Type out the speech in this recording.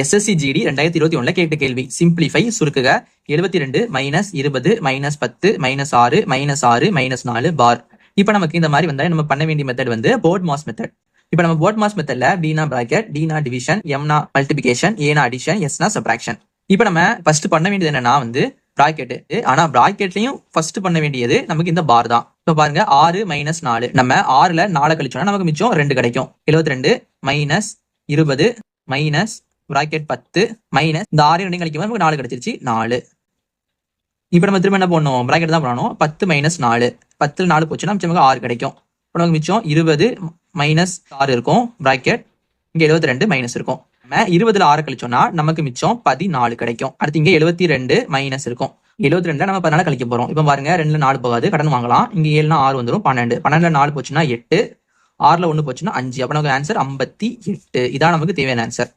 SSC GD 2021 கேட்ட கேள்வி. Simplify சுருக்குக 72 minus 20 minus 10 minus 6 minus 6 minus 4 பார். இப்போ நமக்கு இந்த மாதிரி வந்தா நம்ம பண்ண வேண்டிய மெத்தட் வந்து போர்ட் மாஸ் மெத்தட். இப்போ நம்ம போர்ட் மாஸ் மெத்தட்ல Tina bracket, Tina division, எம்னா multiplication, ஏனா அடிஷன், எஸ்னா சப்ராக்ஷன். இப்போ நம்ம ஃபர்ஸ்ட் பண்ண வேண்டியது என்னன்னா வந்து பிராக்கெட். ஆனா பிராக்கெட்லயும் ஃபர்ஸ்ட் பண்ண வேண்டியது நமக்கு இந்த பார் தான். இப்போ பாருங்க 6 மைனஸ் 4, நம்ம 6ல 4 கழிச்சோம்னா நமக்கு மிச்சம் 2 கிடைக்கும். 72 மைனஸ் 20 மைனஸ் பிராக்கெட் 10 மைனஸ் இந்த 6 2 கழிக்கும் நமக்கு 4 கிடைச்சிருச்சு 4. இப்போ நம்ம திரும்ப என்ன பண்ணணும், பிராக்கெட் தான் பண்ணணும். 10 மைனஸ் 4, 10ல 4 போச்சுன்னா மிச்சம் நமக்கு 6 கிடைக்கும். இப்போ நமக்கு மிச்சம் 20 மைனஸ் 6 இருக்கும் பிராக்கெட், இங்க 72 மைனஸ் இருக்கும். நம்ம 20ல 6 கழிச்சோம்னா நமக்கு மிச்சம் 14 கிடைக்கும். அடுத்து இங்க 72 மைனஸ் இருக்கும். 72 நம்ம 14 கழிக்க போறோம். இப்போ பாருங்க 2ல 4 போகாது, கடன் வாங்கலாம். இங்க 7னா 6 வந்துடும் 12, 12ல 4 போச்சுன்னா 8, 6ல 1 போச்சுன்னா 5. அப்ப நமக்கு ஆன்சர் 58. இதான் நமக்கு தேவையான ஆன்சர்.